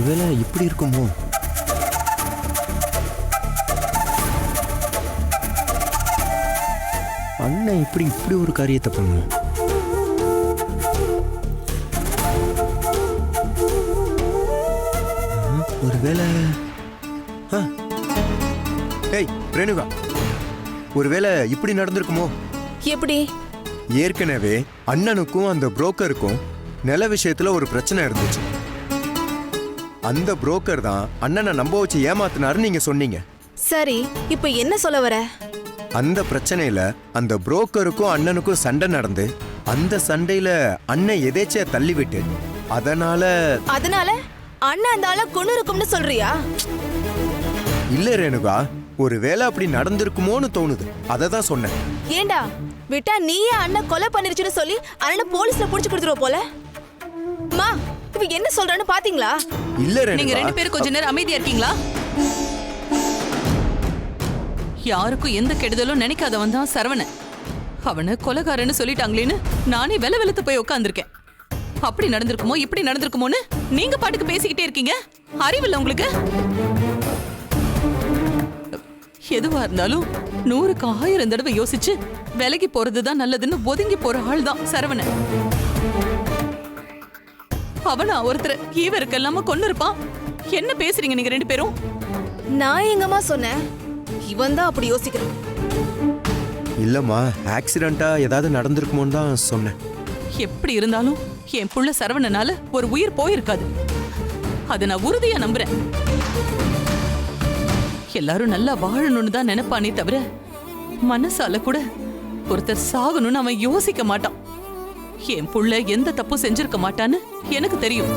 ஒருவேளை இப்படி இருக்குமோ? அண்ணன் இப்படி ஒரு காரியத்தை பண்ணுவோம். ஒருவேளை ஏய் ரேணுகா, ஒருவேளை இப்படி நடந்திருக்குமோ? எப்படி? ஏற்கனவே அண்ணனுக்கும் அந்த புரோக்கருக்கும் நில விஷயத்துல ஒரு பிரச்சனை இருந்துச்சு. அந்த புரோக்கர் தான் அண்ணனை நம்ப வச்சு ஏமாத்தினாருன்னு நீங்க சொன்னீங்க. சரி, இப்ப என்ன சொல்ல வர? அந்த பிரச்சனையில அந்த புரோக்கருக்கும் அண்ணனுக்கும் சண்டை நடந்து அந்த சண்டையில அண்ணன் எதேச்சையா தள்ளிவிட்டு அதனால அண்ணன் அந்த ஆளை கொண்டு இருக்கும்னு சொல்றியா? இல்ல ரேணுகா, ஒருவேளை அப்படி நடந்திருக்குமோன்னு தோணுது. அதை தான் சொன்னேன். ஏண்டா விட்டா நீயே அண்ணன் கொலை பண்ணிருச்சுன்னு சொல்லி அண்ணனை போலீஸ்ல புடிச்சு கொடுத்துருவ போல. மா, இவ என்ன சொல்றான்னு பாத்தீங்களா? இல்ல ரேணுகா, நீங்க 2 பேரும் கொஞ்ச நேரம் அமைதியா இருக்கீங்களா? யாருக்கும் எந்த கெடுதலும் நினைக்காதவன் தான் சரவணன். அவனை கொலைகாரன்னு சொல்லிட்டாங்களேன்னு நானே வெளுத்து போய் உட்காந்துருக்கேன். அப்படி நடந்திருக்குமோ இப்படி நடந்திருக்குமோன்னு நீங்க பாட்டுக்கு பேசிக்கிட்டே இருக்கீங்க. அறிவில்லை உங்களுக்கு? எதுவா இருந்தாலும் 100க்கு 1000 தடவை யோசிச்சு விலகி போறதுதான் நல்லதுன்னு ஒதுங்கி போற ஆள் தான் சரவணன். அவனா ஒருத்தர் ஈவருக்கெல்லாம கொண்டு இருப்பான். என்ன பேசுறீங்க நீங்க 2 பேரும்? நான் எங்கம்மா சொன்னேன்? இவன் தான் அப்படி யோசிக்கிறான். இல்லம்மா, ஆக்சிடென்ட்டா ஏதாவது நடந்திருக்குமோன்னு தான் சொன்னேன். எப்படி இருந்தாலும் என் புள்ள சரவணனால ஒரு உயிர் போயிருக்காது. அதை நான் உறுதியா நம்புறேன். எல்லாரும் நல்லா வாழணும்னு தான் நினைப்பானே தவிர மனசால கூட ஒருத்தர் சாகணும்னு அவன் யோசிக்க மாட்டான். என் புள்ள எந்த தப்பும் செஞ்சிருக்க மாட்டான்னு எனக்கு தெரியும்.